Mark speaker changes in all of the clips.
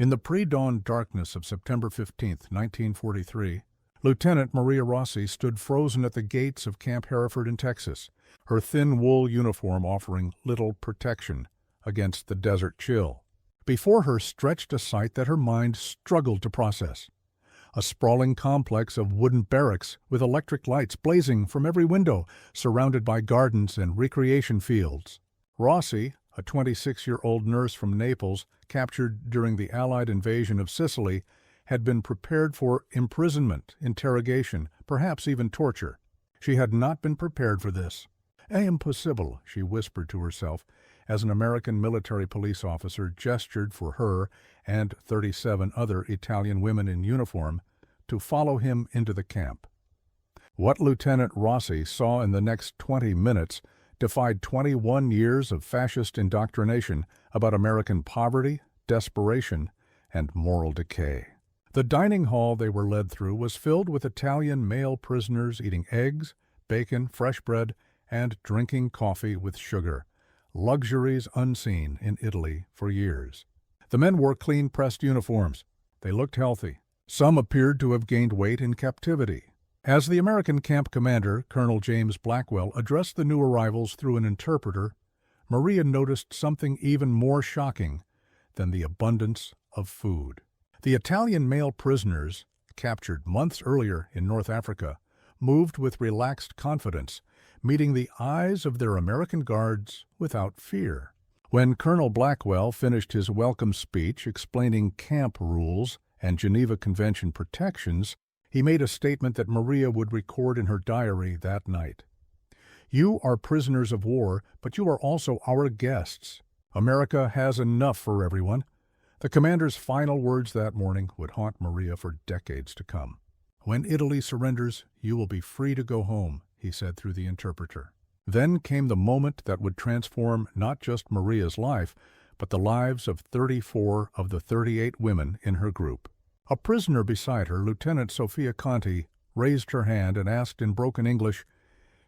Speaker 1: In the pre-dawn darkness of September 15, 1943, Lieutenant Maria Rossi stood frozen at the gates of Camp Heraford in Texas, her thin wool uniform offering little protection against the desert chill. Before her stretched a sight that her mind struggled to process. A sprawling complex of wooden barracks with electric lights blazing from every window, surrounded by gardens and recreation fields. Rossi, a 26-year-old nurse from Naples, captured during the Allied invasion of Sicily, had been prepared for imprisonment, interrogation, perhaps even torture. She had not been prepared for this. "È impossible," she whispered to herself, as an American military police officer gestured for her and 37 other Italian women in uniform to follow him into the camp. What Lieutenant Rossi saw in the next 20 minutes defied 21 years of fascist indoctrination about American poverty, desperation, and moral decay. The dining hall they were led through was filled with Italian male prisoners eating eggs, bacon, fresh bread, and drinking coffee with sugar, luxuries unseen in Italy for years. The men wore clean-pressed uniforms. They looked healthy. Some appeared to have gained weight in captivity. As the American camp commander, Colonel James Blackwell, addressed the new arrivals through an interpreter, Maria noticed something even more shocking than the abundance of food. The Italian male prisoners, captured months earlier in North Africa, moved with relaxed confidence, meeting the eyes of their American guards without fear. When Colonel Blackwell finished his welcome speech explaining camp rules and Geneva Convention protections, he made a statement that Maria would record in her diary that night. "You are prisoners of war, but you are also our guests. America has enough for everyone." The commander's final words that morning would haunt Maria for decades to come. "When Italy surrenders, you will be free to go home," he said through the interpreter. Then came the moment that would transform not just Maria's life, but the lives of 34 of the 38 women in her group. A prisoner beside her, Lieutenant Sophia Conti, raised her hand and asked in broken English,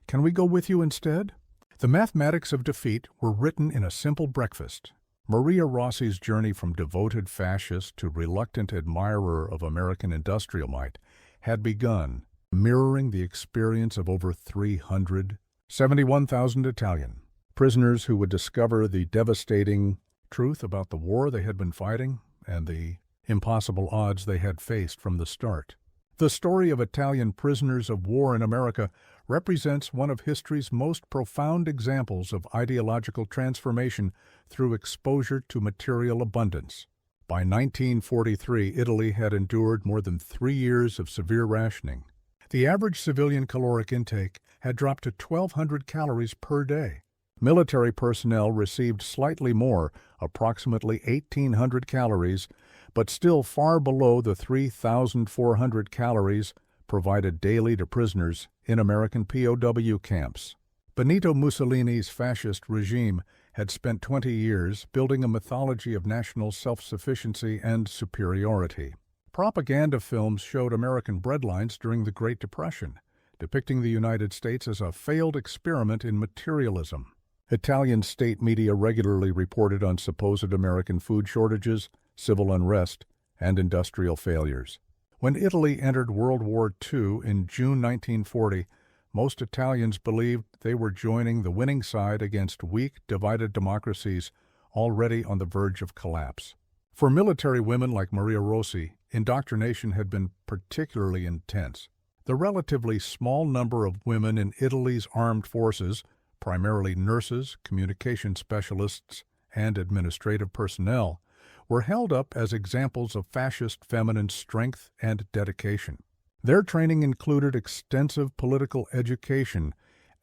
Speaker 1: "Can we go with you instead?" The mathematics of defeat were written in a simple breakfast. Maria Rossi's journey from devoted fascist to reluctant admirer of American industrial might had begun, mirroring the experience of over 371,000 Italian prisoners who would discover the devastating truth about the war they had been fighting and the impossible odds they had faced from the start. The story of Italian prisoners of war in America represents one of history's most profound examples of ideological transformation through exposure to material abundance. By 1943, Italy had endured more than 3 years of severe rationing. The average civilian caloric intake had dropped to 1,200 calories per day. Military personnel received slightly more, approximately 1,800 calories, but still far below the 3,400 calories provided daily to prisoners in American POW camps. Benito Mussolini's fascist regime had spent 20 years building a mythology of national self-sufficiency and superiority. Propaganda films showed American breadlines during the Great Depression, depicting the United States as a failed experiment in materialism. Italian state media regularly reported on supposed American food shortages, civil unrest, and industrial failures. When Italy entered World War II in June 1940, most Italians believed they were joining the winning side against weak, divided democracies already on the verge of collapse. For military women like Maria Rossi, indoctrination had been particularly intense. The relatively small number of women in Italy's armed forces, primarily nurses, communication specialists, and administrative personnel, were held up as examples of fascist feminine strength and dedication. Their training included extensive political education,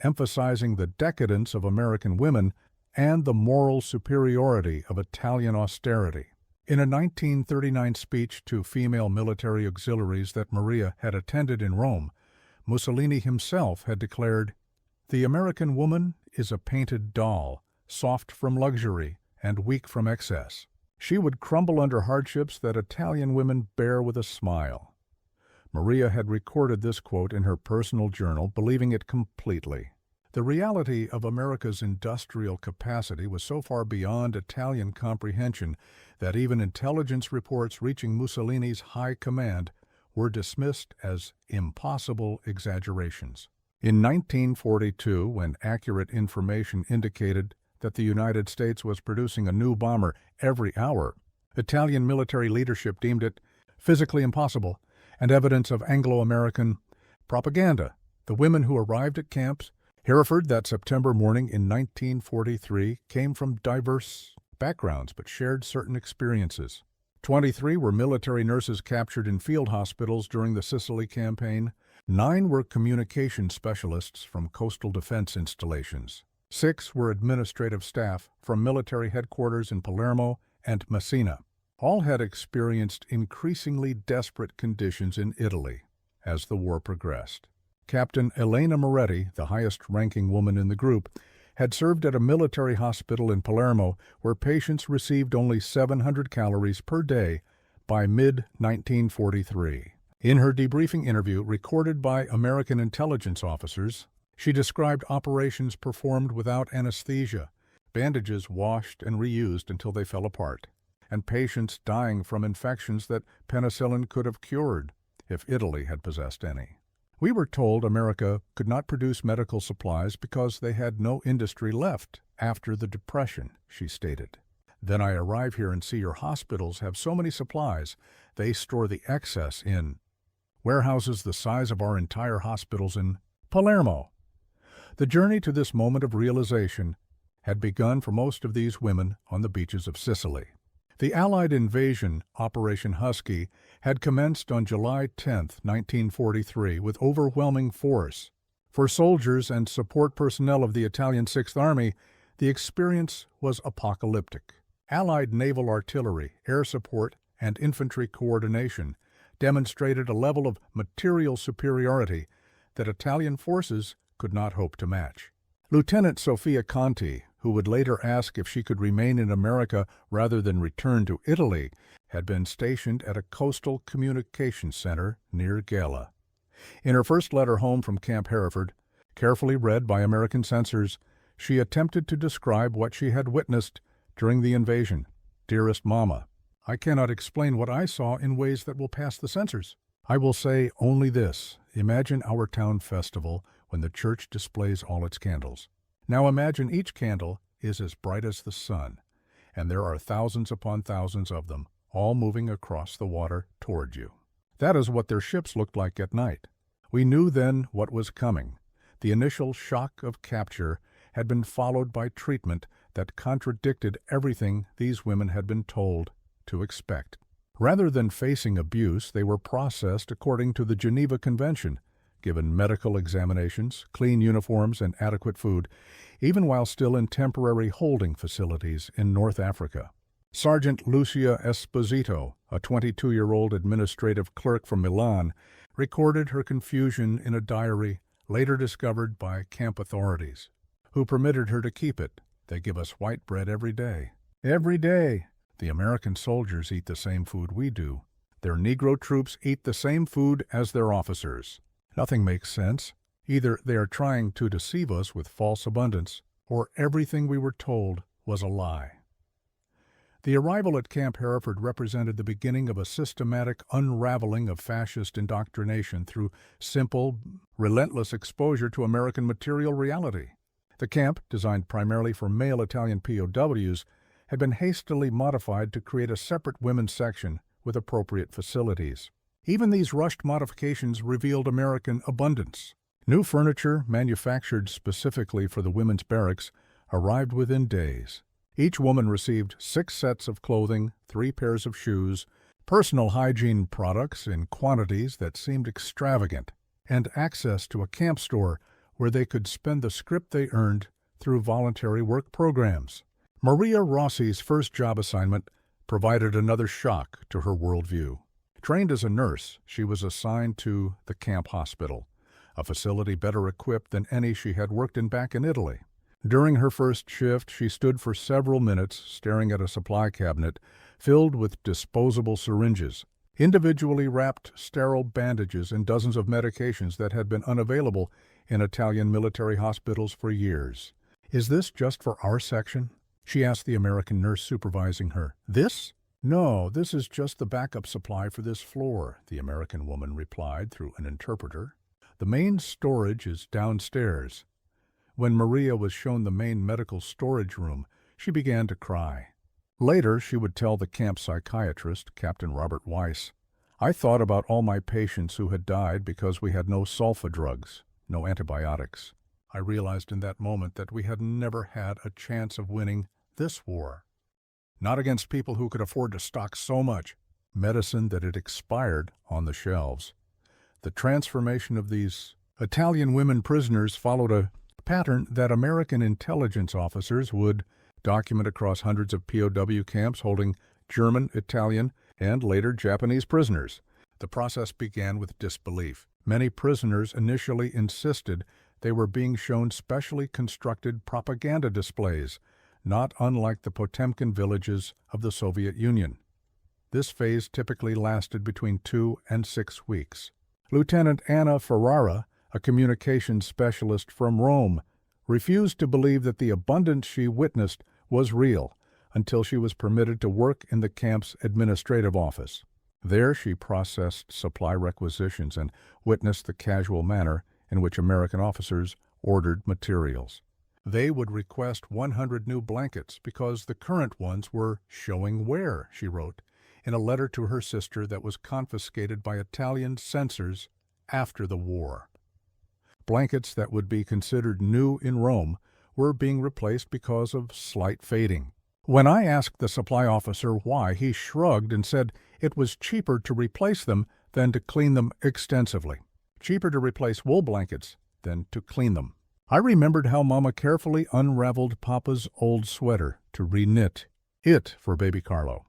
Speaker 1: emphasizing the decadence of American women and the moral superiority of Italian austerity. In a 1939 speech to female military auxiliaries that Maria had attended in Rome, Mussolini himself had declared, "The American woman is a painted doll, soft from luxury and weak from excess. She would crumble under hardships that Italian women bear with a smile." Maria had recorded this quote in her personal journal, believing it completely. The reality of America's industrial capacity was so far beyond Italian comprehension that even intelligence reports reaching Mussolini's high command were dismissed as impossible exaggerations. In 1942, when accurate information indicated that the United States was producing a new bomber every hour, Italian military leadership deemed it physically impossible and evidence of Anglo-American propaganda. The women who arrived at camps Heraford that September morning in 1943 came from diverse backgrounds but shared certain experiences. 23 were military nurses captured in field hospitals during the Sicily campaign. 9 were communication specialists from coastal defense installations. 6 were administrative staff from military headquarters in Palermo and Messina. All had experienced increasingly desperate conditions in Italy as the war progressed. Captain Elena Moretti, the highest-ranking woman in the group, had served at a military hospital in Palermo where patients received only 700 calories per day by mid-1943. In her debriefing interview, recorded by American intelligence officers, she described operations performed without anesthesia, bandages washed and reused until they fell apart, and patients dying from infections that penicillin could have cured if Italy had possessed any. We were told America could not produce medical supplies because they had no industry left after the Depression, she stated. Then I arrive here and see your hospitals have so many supplies, they store the excess in warehouses the size of our entire hospitals in Palermo. The journey to this moment of realization had begun for most of these women on the beaches of Sicily. The Allied invasion, Operation Husky, had commenced on July 10, 1943, with overwhelming force. For soldiers and support personnel of the Italian Sixth Army, the experience was apocalyptic. Allied naval artillery, air support, and infantry coordination demonstrated a level of material superiority that Italian forces could not hope to match. Lieutenant Sofia Conti, who would later ask if she could remain in America rather than return to Italy, had been stationed at a coastal communications center near Gela. In her first letter home from Camp Heraford, carefully read by American censors, she attempted to describe what she had witnessed during the invasion. Dearest Mama, I cannot explain what I saw in ways that will pass the censors. I will say only this. Imagine our town festival when the church displays all its candles. Now imagine each candle is as bright as the sun, and there are thousands upon thousands of them, all moving across the water toward you. That is what their ships looked like at night. We knew then what was coming. The initial shock of capture had been followed by treatment that contradicted everything these women had been told to expect. Rather than facing abuse, they were processed according to the Geneva Convention, given medical examinations, clean uniforms, and adequate food, even while still in temporary holding facilities in North Africa. Sergeant Lucia Esposito, a 22-year-old administrative clerk from Milan, recorded her confusion in a diary later discovered by camp authorities, who permitted her to keep it. They give us white bread every day. Every day! The American soldiers eat the same food we do. Their Negro troops eat the same food as their officers. Nothing makes sense. Either they are trying to deceive us with false abundance, or everything we were told was a lie. The arrival at Camp Heraford represented the beginning of a systematic unraveling of fascist indoctrination through simple, relentless exposure to American material reality. The camp, designed primarily for male Italian POWs, had been hastily modified to create a separate women's section with appropriate facilities. Even these rushed modifications revealed American abundance. New furniture, manufactured specifically for the women's barracks, arrived within days. Each woman received 6 sets of clothing, 3 pairs of shoes, personal hygiene products in quantities that seemed extravagant, and access to a camp store where they could spend the scrip they earned through voluntary work programs. Maria Rossi's first job assignment provided another shock to her worldview. Trained as a nurse, she was assigned to the camp hospital, a facility better equipped than any she had worked in back in Italy. During her first shift, she stood for several minutes staring at a supply cabinet filled with disposable syringes, individually wrapped sterile bandages, and dozens of medications that had been unavailable in Italian military hospitals for years. "Is this just for our section?" she asked the American nurse supervising her. "This?" "No, this is just the backup supply for this floor," the American woman replied through an interpreter. "The main storage is downstairs." When Maria was shown the main medical storage room, she began to cry. Later, she would tell the camp psychiatrist, Captain Robert Weiss, "I thought about all my patients who had died because we had no sulfa drugs, no antibiotics. I realized in that moment that we had never had a chance of winning this war. Not against people who could afford to stock so much medicine that it expired on the shelves." The transformation of these Italian women prisoners followed a pattern that American intelligence officers would document across hundreds of POW camps holding German, Italian, and later Japanese prisoners. The process began with disbelief. Many prisoners initially insisted they were being shown specially constructed propaganda displays, not unlike the Potemkin villages of the Soviet Union. This phase typically lasted between 2 and 6 weeks. Lieutenant Anna Ferrara, a communications specialist from Rome, refused to believe that the abundance she witnessed was real until she was permitted to work in the camp's administrative office. There she processed supply requisitions and witnessed the casual manner in which American officers ordered materials. They would request 100 new blankets because the current ones were showing wear, she wrote, in a letter to her sister that was confiscated by Italian censors after the war. Blankets that would be considered new in Rome were being replaced because of slight fading. When I asked the supply officer why, he shrugged and said it was cheaper to replace them than to clean them extensively. Cheaper to replace wool blankets than to clean them. I remembered how Mama carefully unraveled Papa's old sweater to reknit it for baby Carlo.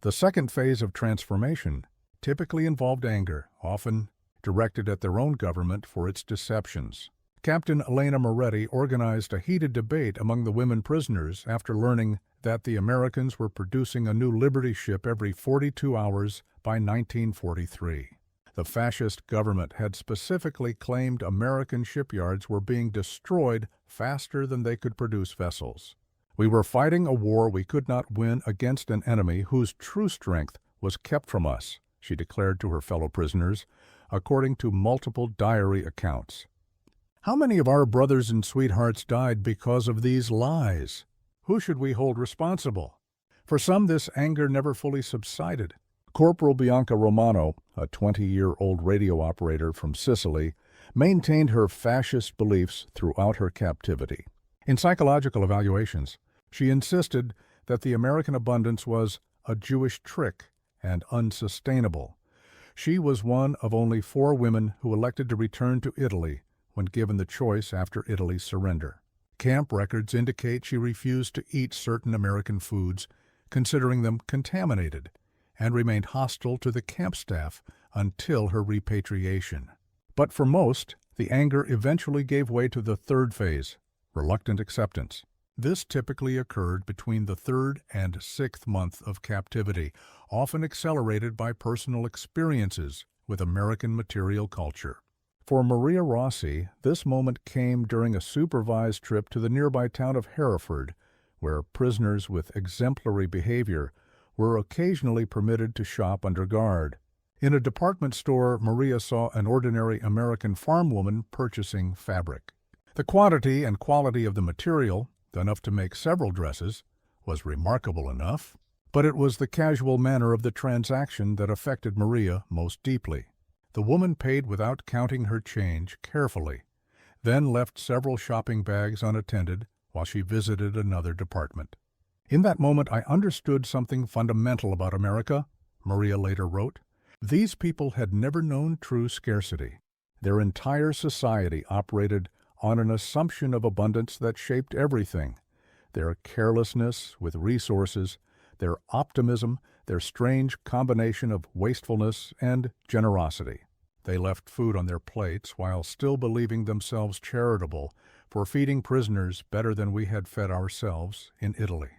Speaker 1: The second phase of transformation typically involved anger, often directed at their own government for its deceptions. Captain Elena Moretti organized a heated debate among the women prisoners after learning that the Americans were producing a new Liberty ship every 42 hours by 1943. The fascist government had specifically claimed American shipyards were being destroyed faster than they could produce vessels. "We were fighting a war we could not win against an enemy whose true strength was kept from us," she declared to her fellow prisoners, according to multiple diary accounts. "How many of our brothers and sweethearts died because of these lies? Who should we hold responsible?" For some, this anger never fully subsided. Corporal Bianca Romano, a 20-year-old radio operator from Sicily, maintained her fascist beliefs throughout her captivity. In psychological evaluations, she insisted that the American abundance was a Jewish trick and unsustainable. She was one of only 4 women who elected to return to Italy when given the choice after Italy's surrender. Camp records indicate she refused to eat certain American foods, considering them contaminated, and remained hostile to the camp staff until her repatriation. But for most, the anger eventually gave way to the third phase, reluctant acceptance. This typically occurred between the 3rd and 6th month of captivity, often accelerated by personal experiences with American material culture. For Maria Rossi, this moment came during a supervised trip to the nearby town of Heraford, where prisoners with exemplary behavior were occasionally permitted to shop under guard. In a department store, Maria saw an ordinary American farm woman purchasing fabric. The quantity and quality of the material, enough to make several dresses, was remarkable enough, but it was the casual manner of the transaction that affected Maria most deeply. The woman paid without counting her change carefully, then left several shopping bags unattended while she visited another department. "In that moment, I understood something fundamental about America," Maria later wrote. "These people had never known true scarcity. Their entire society operated on an assumption of abundance that shaped everything. Their carelessness with resources, their optimism, their strange combination of wastefulness and generosity. They left food on their plates while still believing themselves charitable for feeding prisoners better than we had fed ourselves in Italy."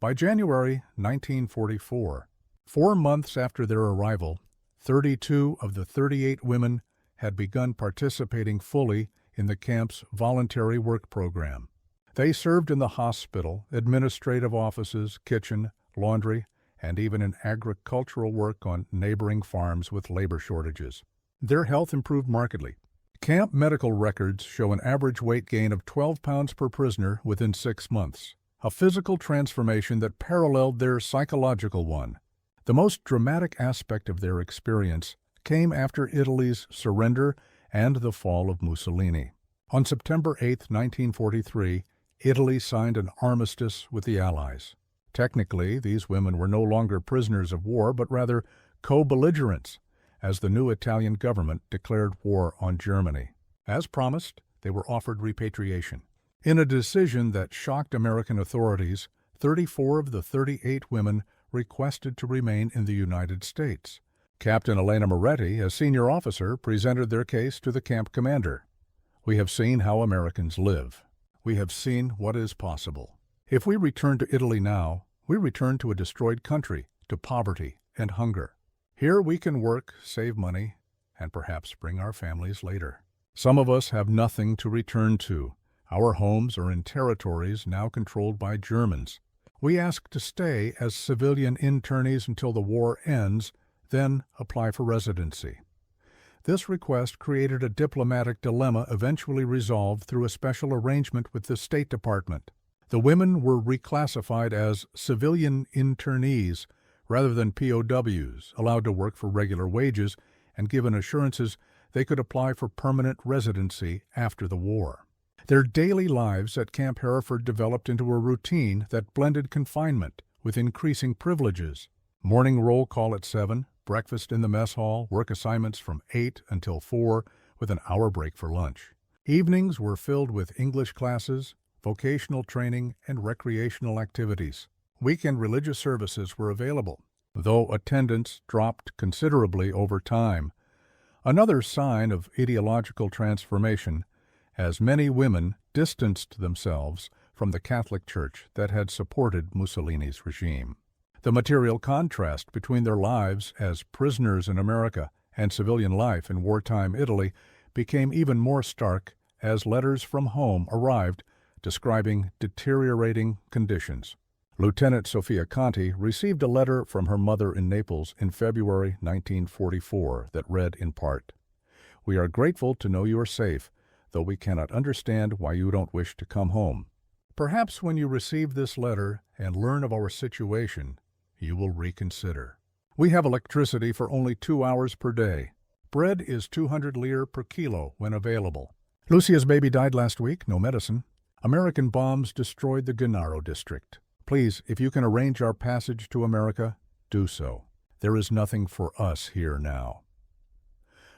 Speaker 1: By January 1944, 4 months after their arrival, 32 of the 38 women had begun participating fully in the camp's voluntary work program. They served in the hospital, administrative offices, kitchen, laundry, and even in agricultural work on neighboring farms with labor shortages. Their health improved markedly. Camp medical records show an average weight gain of 12 pounds per prisoner within 6 months, a physical transformation that paralleled their psychological one. The most dramatic aspect of their experience came after Italy's surrender and the fall of Mussolini. On September 8, 1943, Italy signed an armistice with the Allies. Technically, these women were no longer prisoners of war, but rather co-belligerents, as the new Italian government declared war on Germany. As promised, they were offered repatriation. In a decision that shocked American authorities, 34 of the 38 women requested to remain in the United States. Captain Elena Moretti, a senior officer, presented their case to the camp commander. "We have seen how Americans live. We have seen what is possible. If we return to Italy now, we return to a destroyed country, to poverty and hunger. Here we can work, save money, and perhaps bring our families later. Some of us have nothing to return to. Our homes are in territories now controlled by Germans. We ask to stay as civilian internees until the war ends, then apply for residency." This request created a diplomatic dilemma eventually resolved through a special arrangement with the State Department. The women were reclassified as civilian internees rather than POWs, allowed to work for regular wages and given assurances they could apply for permanent residency after the war. Their daily lives at Camp Heraford developed into a routine that blended confinement with increasing privileges. Morning roll call at 7, breakfast in the mess hall, work assignments from 8 until 4, with an hour break for lunch. Evenings were filled with English classes, vocational training, and recreational activities. Weekend religious services were available, though attendance dropped considerably over time. Another sign of ideological transformation, as many women distanced themselves from the Catholic Church that had supported Mussolini's regime. The material contrast between their lives as prisoners in America and civilian life in wartime Italy became even more stark as letters from home arrived describing deteriorating conditions. Lieutenant Sophia Conti received a letter from her mother in Naples in February 1944 that read in part, "We are grateful to know you are safe, though we cannot understand why you don't wish to come home. Perhaps when you receive this letter and learn of our situation, you will reconsider. We have electricity for only 2 hours per day. Bread is 200 lire per kilo when available. Lucia's baby died last week, no medicine. American bombs destroyed the Gennaro district. Please, if you can arrange our passage to America, do so. There is nothing for us here now."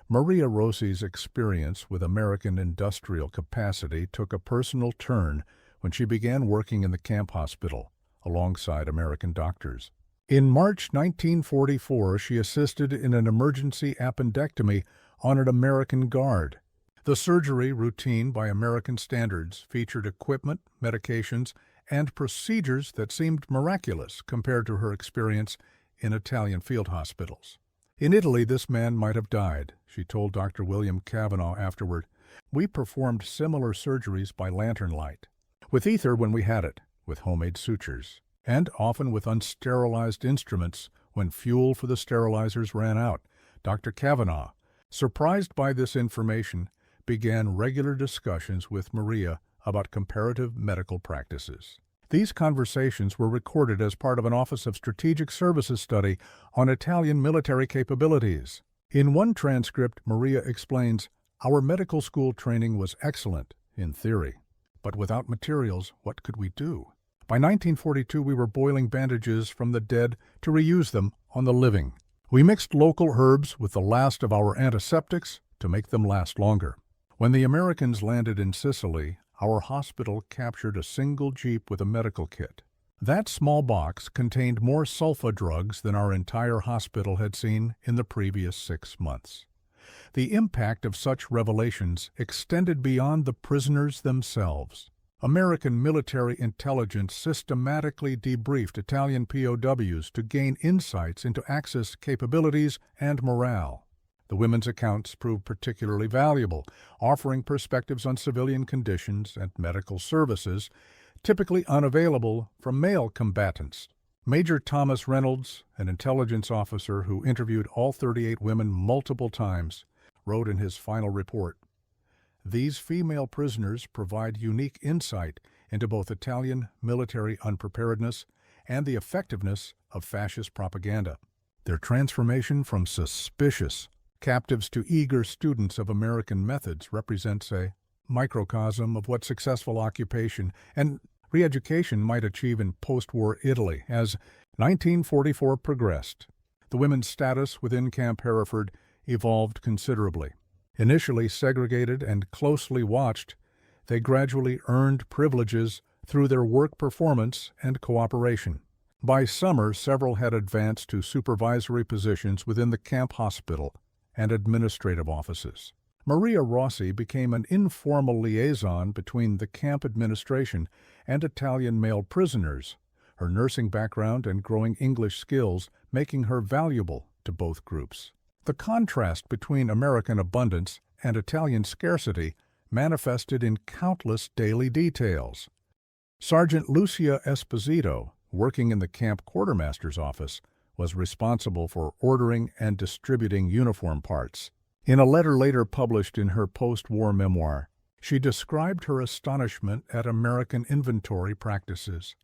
Speaker 1: Maria Rossi's experience with American industrial capacity took a personal turn when she began working in the camp hospital alongside American doctors. In March 1944, she assisted in an emergency appendectomy on an American guard. The surgery, routine by American standards, featured equipment, medications, and procedures that seemed miraculous compared to her experience in Italian field hospitals. "In Italy, this man might have died," she told Dr. William Cavanaugh afterward. "We performed similar surgeries by lantern light, with ether when we had it, with homemade sutures, and often with unsterilized instruments when fuel for the sterilizers ran out." Dr. Cavanaugh, surprised by this information, began regular discussions with Maria about comparative medical practices. These conversations were recorded as part of an Office of Strategic Services study on Italian military capabilities. In one transcript, Maria explains, "Our medical school training was excellent, in theory. But without materials, what could we do? By 1942, we were boiling bandages from the dead to reuse them on the living. We mixed local herbs with the last of our antiseptics to make them last longer. When the Americans landed in Sicily, our hospital captured a single jeep with a medical kit. That small box contained more sulfa drugs than our entire hospital had seen in the previous 6 months." The impact of such revelations extended beyond the prisoners themselves. American military intelligence systematically debriefed Italian POWs to gain insights into Axis capabilities and morale. The women's accounts proved particularly valuable, offering perspectives on civilian conditions and medical services typically unavailable from male combatants. Major Thomas Reynolds, an intelligence officer who interviewed all 38 women multiple times, wrote in his final report, "These female prisoners provide unique insight into both Italian military unpreparedness and the effectiveness of fascist propaganda. Their transformation from suspicious captives to eager students of American methods represents a microcosm of what successful occupation and re-education might achieve in post-war Italy. As 1944 progressed, the women's status within Camp Heraford evolved considerably. Initially segregated and closely watched, they gradually earned privileges through their work performance and cooperation. By summer, several had advanced to supervisory positions within the camp hospital and administrative offices. Maria Rossi became an informal liaison between the camp administration and Italian male prisoners, her nursing background and growing English skills making her valuable to both groups. The contrast between American abundance and Italian scarcity manifested in countless daily details. Sergeant Lucia Esposito, working in the camp quartermaster's office, was responsible for ordering and distributing uniform parts. In a letter later published in her post-war memoir, she described her astonishment at American inventory practices.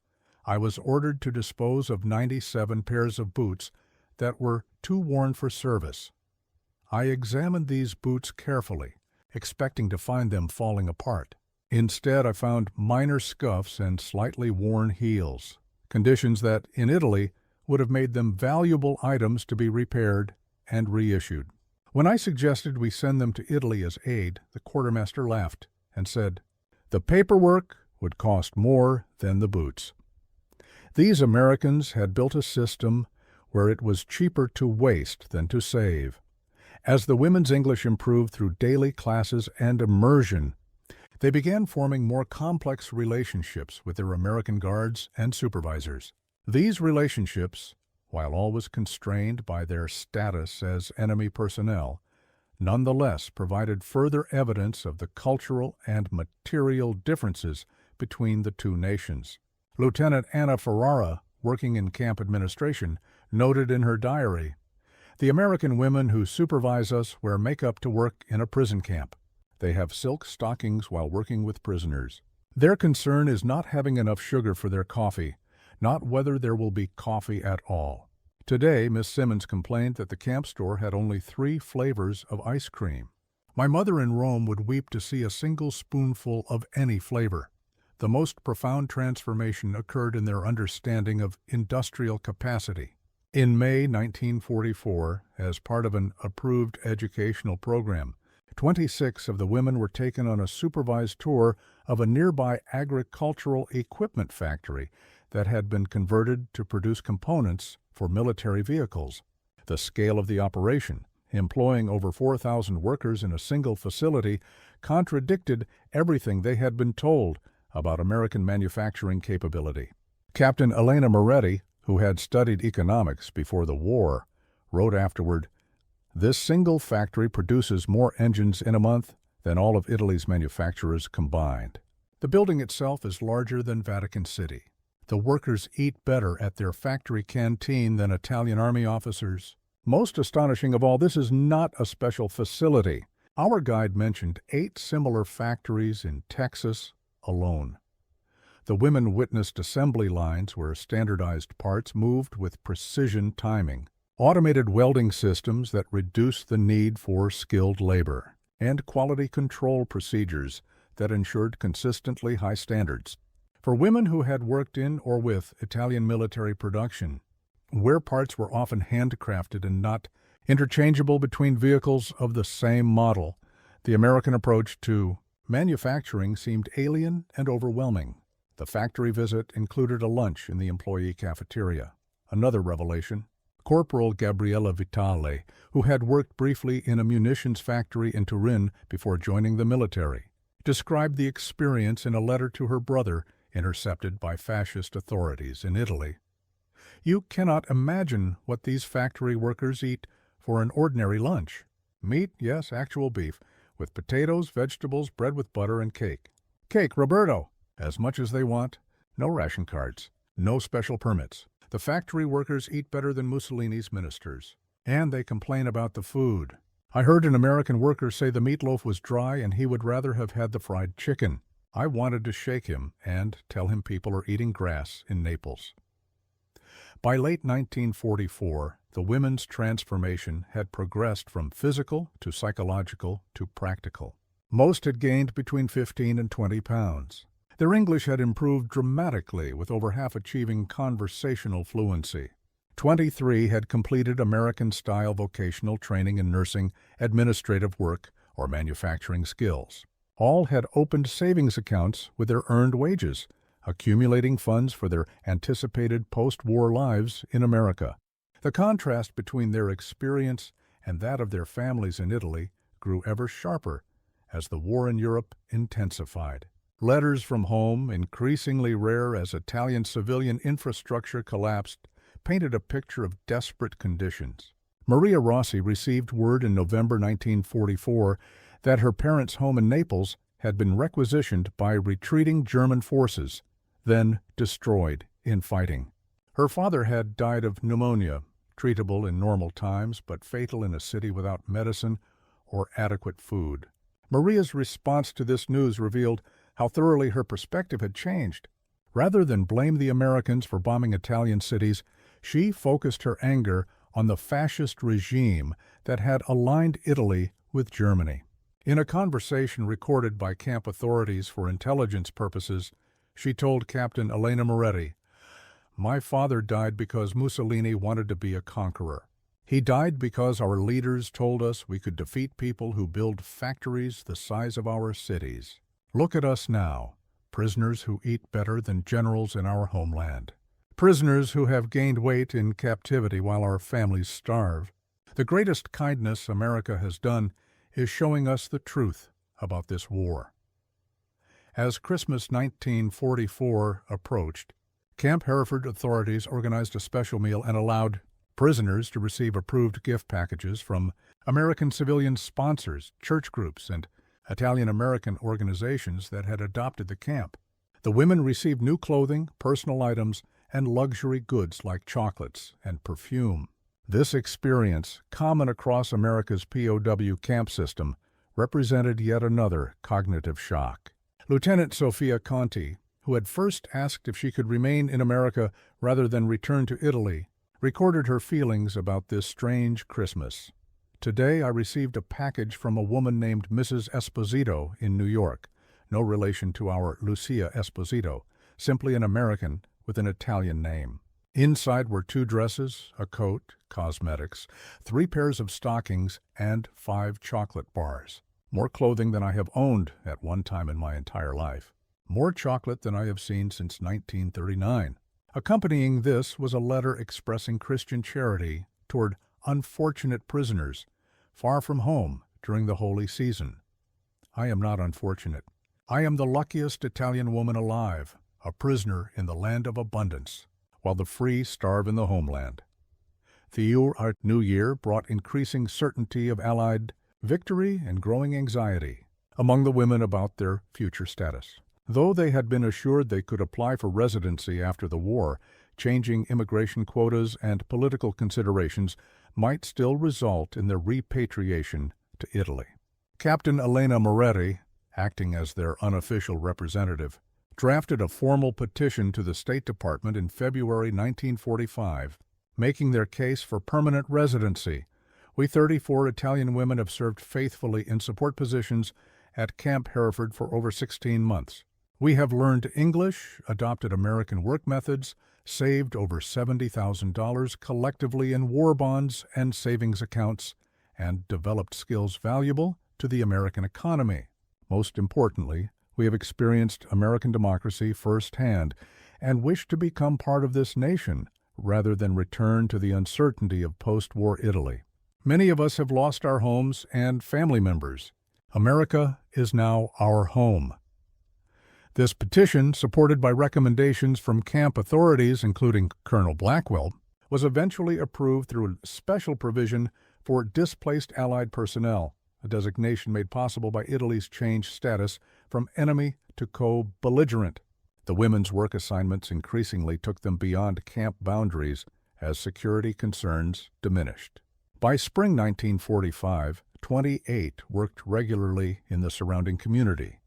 Speaker 1: "I was ordered to dispose of 97 pairs of boots that were too worn for service. I examined these boots carefully, expecting to find them falling apart. Instead, I found minor scuffs and slightly worn heels, conditions that, in Italy, would have made them valuable items to be repaired and reissued. When I suggested we send them to Italy as aid, the quartermaster laughed and said, 'The paperwork would cost more than the boots.' These Americans had built a system where it was cheaper to waste than to save. As the women's English improved through daily classes and immersion, they began forming more complex relationships with their American guards and supervisors. These relationships, while always constrained by their status as enemy personnel, nonetheless provided further evidence of the cultural and material differences between the two nations. Lieutenant Anna Ferrara, working in camp administration, noted in her diary, "The American women who supervise us wear makeup to work in a prison camp. They have silk stockings while working with prisoners. Their concern is not having enough sugar for their coffee, not whether there will be coffee at all." Today, Miss Simmons complained that the camp store had only 3 flavors of ice cream. "My mother in Rome would weep to see a single spoonful of any flavor." The most profound transformation occurred in their understanding of industrial capacity. In May 1944, as part of an approved educational program, 26 of the women were taken on a supervised tour of a nearby agricultural equipment factory that had been converted to produce components for military vehicles. The scale of the operation, employing over 4,000 workers in a single facility, contradicted everything they had been told about American manufacturing capability. Captain Elena Moretti, who had studied economics before the war, wrote afterward, "This single factory produces more engines in a month than all of Italy's manufacturers combined." The building itself is larger than Vatican City. The workers eat better at their factory canteen than Italian army officers. Most astonishing of all, this is not a special facility. Our guide mentioned 8 similar factories in Texas alone. The women witnessed assembly lines where standardized parts moved with precision timing, automated welding systems that reduced the need for skilled labor, and quality control procedures that ensured consistently high standards. For women who had worked in or with Italian military production, where parts were often handcrafted and not interchangeable between vehicles of the same model, the American approach to manufacturing seemed alien and overwhelming. The factory visit included a lunch in the employee cafeteria. Another revelation. Corporal Gabriella Vitale, who had worked briefly in a munitions factory in Turin before joining the military, described the experience in a letter to her brother intercepted by fascist authorities in Italy. "You cannot imagine what these factory workers eat for an ordinary lunch. Meat, yes, actual beef, with potatoes, vegetables, bread with butter, and cake. Cake, Roberto! As much as they want. No ration cards. No special permits. The factory workers eat better than Mussolini's ministers. And they complain about the food. I heard an American worker say the meatloaf was dry and he would rather have had the fried chicken. I wanted to shake him and tell him people are eating grass in Naples. By late 1944, the women's transformation had progressed from physical to psychological to practical. Most had gained between 15 and 20 pounds. Their English had improved dramatically, with over half achieving conversational fluency. 23 had completed American-style vocational training in nursing, administrative work, or manufacturing skills. All had opened savings accounts with their earned wages, accumulating funds for their anticipated post-war lives in America. The contrast between their experience and that of their families in Italy grew ever sharper as the war in Europe intensified. Letters from home, increasingly rare as Italian civilian infrastructure collapsed, painted a picture of desperate conditions. Maria Rossi received word in November 1944 that her parents' home in Naples had been requisitioned by retreating German forces, then destroyed in fighting. Her father had died of pneumonia, treatable in normal times but fatal in a city without medicine or adequate food. Maria's response to this news revealed how thoroughly her perspective had changed. Rather than blame the Americans for bombing Italian cities, she focused her anger on the fascist regime that had aligned Italy with Germany. In a conversation recorded by camp authorities for intelligence purposes, she told Captain Elena Moretti, "My father died because Mussolini wanted to be a conqueror. He died because our leaders told us we could defeat people who build factories the size of our cities. Look at us now, prisoners who eat better than generals in our homeland. Prisoners who have gained weight in captivity while our families starve. The greatest kindness America has done is showing us the truth about this war." As Christmas 1944 approached, Camp Heraford authorities organized a special meal and allowed prisoners to receive approved gift packages from American civilian sponsors, church groups, and Italian-American organizations that had adopted the camp. The women received new clothing, personal items, and luxury goods like chocolates and perfume. This experience, common across America's POW camp system, represented yet another cognitive shock. Lieutenant Sophia Conti, who had first asked if she could remain in America rather than return to Italy, recorded her feelings about this strange Christmas. "Today I received a package from a woman named Mrs. Esposito in New York, no relation to our Lucia Esposito, simply an American with an Italian name. Inside were 2 dresses, a coat, cosmetics, 3 pairs of stockings, and 5 chocolate bars. More clothing than I have owned at one time in my entire life. More chocolate than I have seen since 1939. Accompanying this was a letter expressing Christian charity toward unfortunate prisoners far from home during the holy season. I am not unfortunate. I am the luckiest Italian woman alive, a prisoner in the land of abundance, while the free starve in the homeland." The New Year brought increasing certainty of Allied victory and growing anxiety among the women about their future status. Though they had been assured they could apply for residency after the war, changing immigration quotas and political considerations might still result in their repatriation to Italy. Captain Elena Moretti, acting as their unofficial representative, drafted a formal petition to the State Department in February 1945, making their case for permanent residency. "We 34 Italian women have served faithfully in support positions at Camp Heraford for over 16 months. We have learned English, adopted American work methods, saved over $70,000 collectively in war bonds and savings accounts, and developed skills valuable to the American economy. Most importantly, we have experienced American democracy firsthand and wish to become part of this nation rather than return to the uncertainty of post-war Italy. Many of us have lost our homes and family members. America is now our home." This petition, supported by recommendations from camp authorities, including Colonel Blackwell, was eventually approved through a special provision for displaced Allied personnel, a designation made possible by Italy's changed status from enemy to co-belligerent. The women's work assignments increasingly took them beyond camp boundaries as security concerns diminished. By spring 1945, 28 worked regularly in the surrounding community,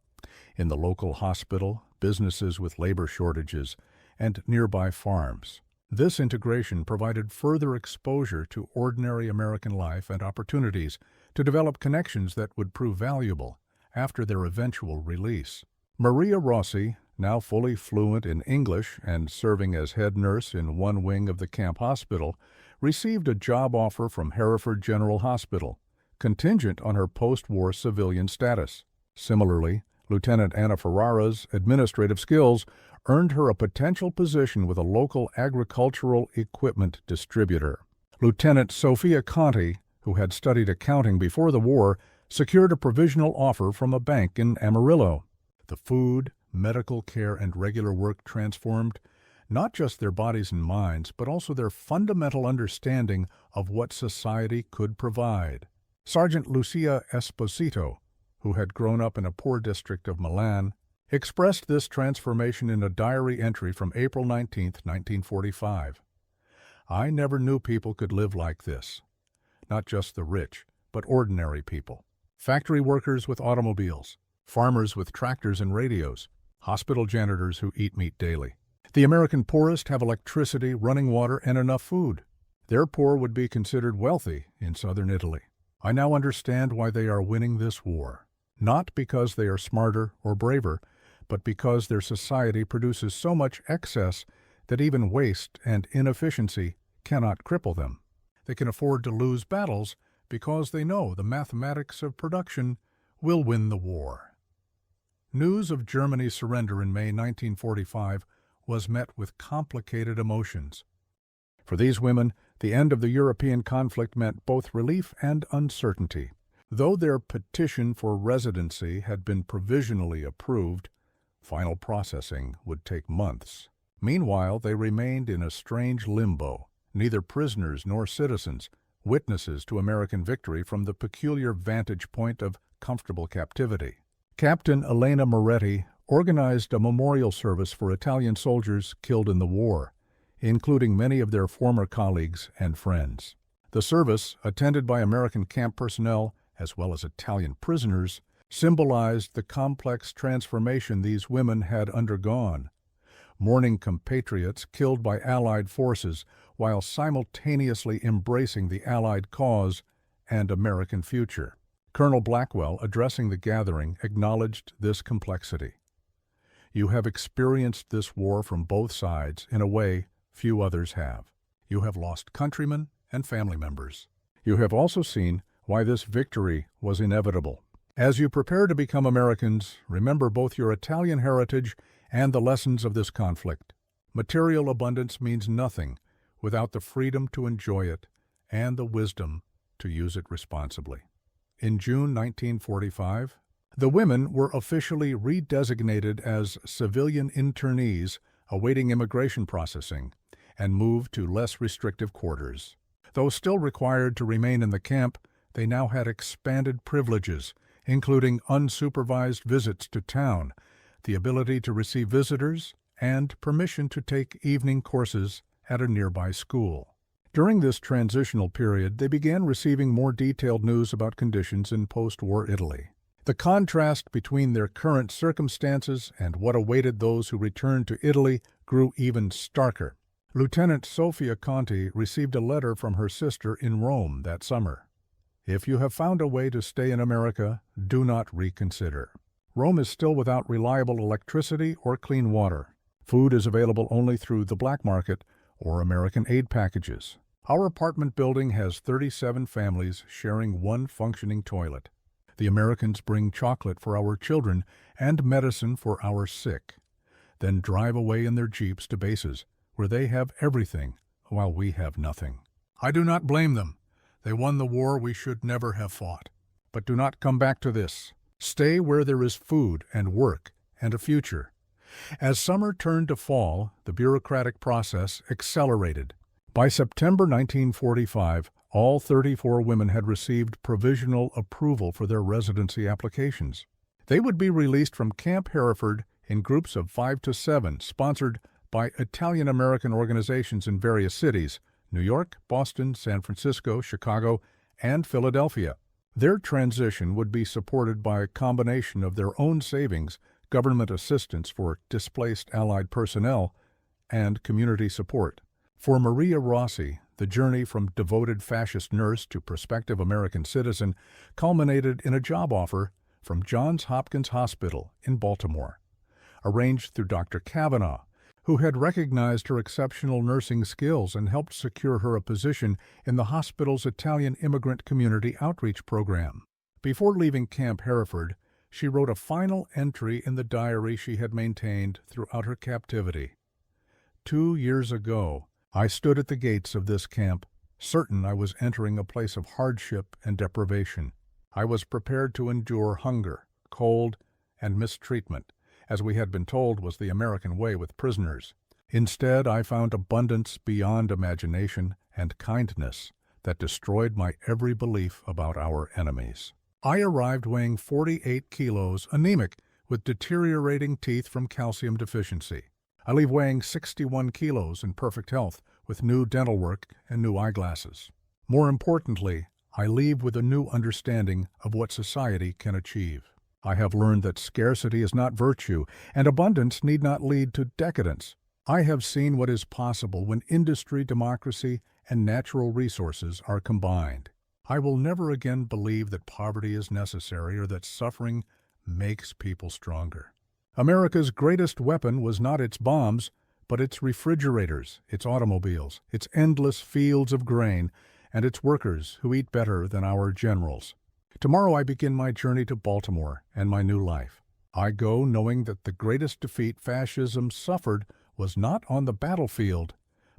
Speaker 1: in the local hospital, businesses with labor shortages, and nearby farms. This integration provided further exposure to ordinary American life and opportunities to develop connections that would prove valuable after their eventual release. Maria Rossi, now fully fluent in English and serving as head nurse in one wing of the camp hospital, received a job offer from Heraford General Hospital, contingent on her post-war civilian status. Similarly, Lieutenant Anna Ferrara's administrative skills earned her a potential position with a local agricultural equipment distributor. Lieutenant Sophia Conti, who had studied accounting before the war, secured a provisional offer from a bank in Amarillo. The food, medical care, and regular work transformed not just their bodies and minds, but also their fundamental understanding of what society could provide. Sergeant Lucia Esposito, who had grown up in a poor district of Milan, expressed this transformation in a diary entry from April 19, 1945. "I never knew people could live like this. Not just the rich, but ordinary people. Factory workers with automobiles, farmers with tractors and radios, hospital janitors who eat meat daily. The American poorest have electricity, running water, and enough food. Their poor would be considered wealthy in southern Italy. I now understand why they are winning this war. Not because they are smarter or braver, but because their society produces so much excess that even waste and inefficiency cannot cripple them. They can afford to lose battles because they know the mathematics of production will win the war." News of Germany's surrender in May 1945 was met with complicated emotions. For these women, the end of the European conflict meant both relief and uncertainty. Though their petition for residency had been provisionally approved, final processing would take months. Meanwhile, they remained in a strange limbo, neither prisoners nor citizens, witnesses to American victory from the peculiar vantage point of comfortable captivity. Captain Elena Moretti organized a memorial service for Italian soldiers killed in the war, including many of their former colleagues and friends. The service, attended by American camp personnel as well as Italian prisoners, symbolized the complex transformation these women had undergone, mourning compatriots killed by Allied forces while simultaneously embracing the Allied cause and American future. Colonel Blackwell, addressing the gathering, acknowledged this complexity. "You have experienced this war from both sides in a way few others have. You have lost countrymen and family members. You have also seen why this victory was inevitable. As you prepare to become Americans, remember both your Italian heritage and the lessons of this conflict. Material abundance means nothing without the freedom to enjoy it and the wisdom to use it responsibly." In June 1945, the women were officially redesignated as civilian internees awaiting immigration processing and moved to less restrictive quarters. Though still required to remain in the camp, they now had expanded privileges, including unsupervised visits to town, the ability to receive visitors, and permission to take evening courses at a nearby school. During this transitional period, they began receiving more detailed news about conditions in post-war Italy. The contrast between their current circumstances and what awaited those who returned to Italy grew even starker. Lieutenant Sophia Conti received a letter from her sister in Rome that summer. "If you have found a way to stay in America, do not reconsider. Rome is still without reliable electricity or clean water. Food is available only through the black market or American aid packages. Our apartment building has 37 families sharing one functioning toilet. The Americans bring chocolate for our children and medicine for our sick, then drive away in their jeeps to bases where they have everything while we have nothing. I do not blame them. They won the war we should never have fought. But do not come back to this. Stay where there is food and work and a future." As summer turned to fall, the bureaucratic process accelerated. By September 1945, all 34 women had received provisional approval for their residency applications. They would be released from Camp Heraford in groups of 5 to 7, sponsored by Italian-American organizations in various cities: New York, Boston, San Francisco, Chicago, and Philadelphia. Their transition would be supported by a combination of their own savings, government assistance for displaced Allied personnel, and community support. For Maria Rossi, the journey from devoted fascist nurse to prospective American citizen culminated in a job offer from Johns Hopkins Hospital in Baltimore, arranged through Dr. Kavanaugh, who had recognized her exceptional nursing skills and helped secure her a position in the hospital's Italian immigrant community outreach program. Before leaving Camp Hereford, she wrote a final entry in the diary she had maintained throughout her captivity. 2 years ago, I stood at the gates of this camp, certain I was entering a place of hardship and deprivation. I was prepared to endure hunger, cold, and mistreatment, as we had been told was the American way with prisoners. Instead, I found abundance beyond imagination and kindness that destroyed my every belief about our enemies. I arrived weighing 48 kilos, anemic, with deteriorating teeth from calcium deficiency. I leave weighing 61 kilos in perfect health, with new dental work and new eyeglasses. More importantly, I leave with a new understanding of what society can achieve. I have learned that scarcity is not virtue, and abundance need not lead to decadence. I have seen what is possible when industry, democracy, and natural resources are combined. I will never again believe that poverty is necessary or that suffering makes people stronger. America's greatest weapon was not its bombs, but its refrigerators, its automobiles, its endless fields of grain, and its workers who eat better than our generals. Tomorrow I begin my journey to Baltimore and my new life. I go knowing that the greatest defeat fascism suffered was not on the battlefield,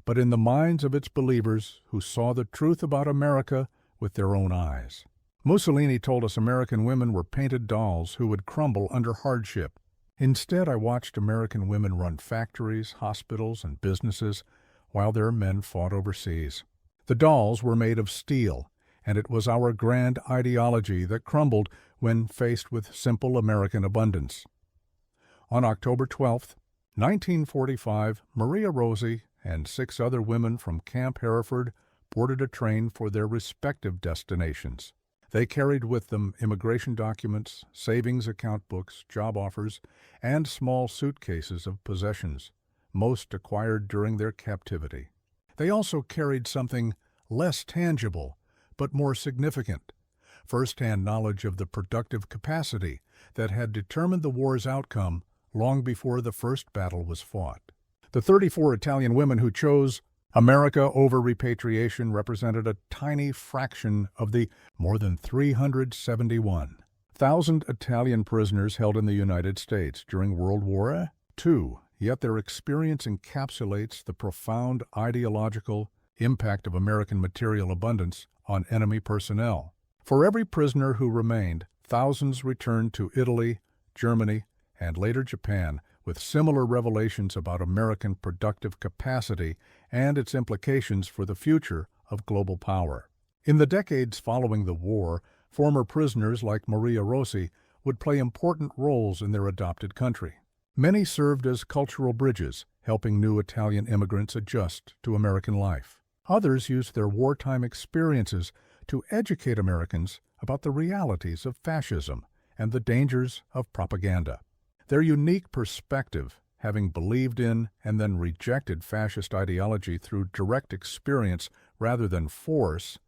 Speaker 1: but in the minds of its believers who saw the truth about America with their own eyes. Mussolini told us American women were painted dolls who would crumble under hardship. Instead, I watched American women run factories, hospitals, and businesses while their men fought overseas. The dolls were made of steel, and it was our grand ideology that crumbled when faced with simple American abundance. On October 12, 1945, Maria Rossi and 6 other women from Camp Hereford boarded a train for their respective destinations. They carried with them immigration documents, savings account books, job offers, and small suitcases of possessions, most acquired during their captivity. They also carried something less tangible, but more significant: first-hand knowledge of the productive capacity that had determined the war's outcome long before the first battle was fought. The 34 Italian women who chose America over repatriation represented a tiny fraction of the more than 371,000 Italian prisoners held in the United States during World War II, yet their experience encapsulates the profound ideological impact of American material abundance on enemy personnel. For every prisoner who remained, thousands returned to Italy, Germany, and later Japan, with similar revelations about American productive capacity and its implications for the future of global power. In the decades following the war, former prisoners like Maria Rossi would play important roles in their adopted country. Many served as cultural bridges, helping new Italian immigrants adjust to American life. Others used their wartime experiences to educate Americans about the realities of fascism and the dangers of propaganda. Their unique perspective, having believed in and then rejected fascist ideology through direct experience rather than force,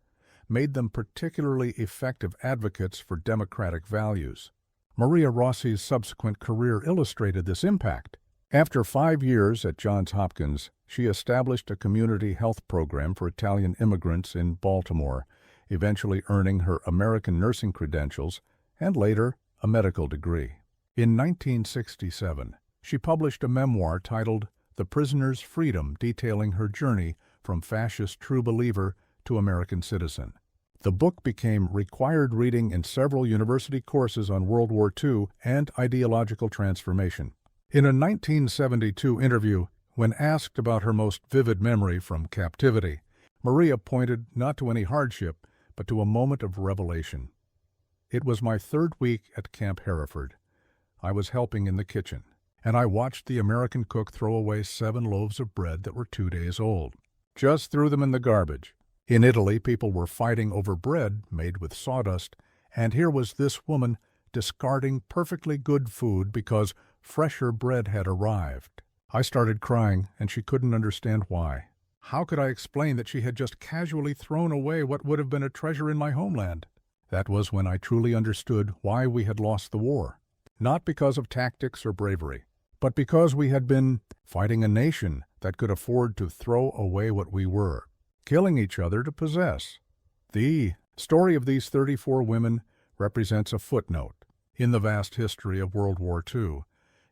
Speaker 1: made them particularly effective advocates for democratic values. Maria Rossi's subsequent career illustrated this impact. After 5 years at Johns Hopkins, she established a community health program for Italian immigrants in Baltimore, eventually earning her American nursing credentials and later a medical degree. In 1967, she published a memoir titled The Prisoner's Freedom, detailing her journey from fascist true believer to American citizen. The book became required reading in several university courses on World War II and ideological transformation. In a 1972 interview When asked about her most vivid memory from captivity, Maria pointed not to any hardship, but to a moment of revelation. It was my third week at Camp Hereford. I was helping in the kitchen, and I watched the American cook throw away 7 loaves of bread that were 2 days old. Just threw them in the garbage. In Italy, people were fighting over bread made with sawdust, and here was this woman discarding perfectly good food because fresher bread had arrived. I started crying, and she couldn't understand why. How could I explain that she had just casually thrown away what would have been a treasure in my homeland? That was when I truly understood why we had lost the war. Not because of tactics or bravery, but because we had been fighting a nation that could afford to throw away what we were, killing each other to possess. The story of these 34 women represents a footnote in the vast history of World War II,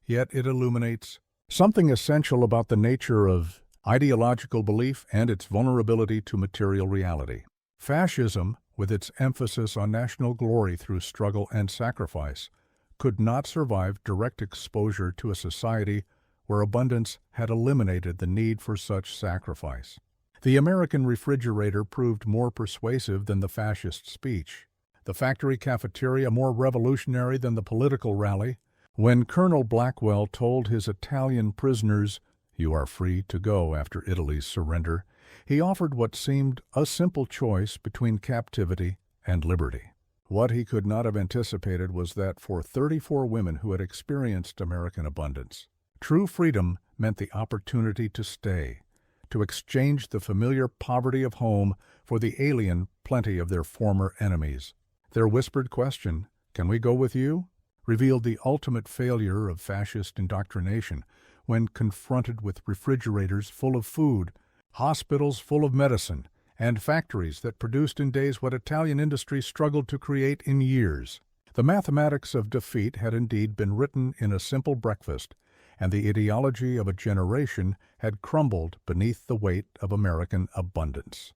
Speaker 1: yet it illuminates something essential about the nature of ideological belief and its vulnerability to material reality. Fascism, with its emphasis on national glory through struggle and sacrifice, could not survive direct exposure to a society where abundance had eliminated the need for such sacrifice. The American refrigerator proved more persuasive than the fascist speech, the factory cafeteria more revolutionary than the political rally. When Colonel Blackwell told his Italian prisoners, "You are free to go after Italy's surrender," he offered what seemed a simple choice between captivity and liberty. What he could not have anticipated was that for 34 women who had experienced American abundance, true freedom meant the opportunity to stay, to exchange the familiar poverty of home for the alien plenty of their former enemies. Their whispered question, "Can we go with you?" revealed the ultimate failure of fascist indoctrination when confronted with refrigerators full of food, hospitals full of medicine, and factories that produced in days what Italian industry struggled to create in years. The mathematics of defeat had indeed been written in a simple breakfast, and the ideology of a generation had crumbled beneath the weight of American abundance.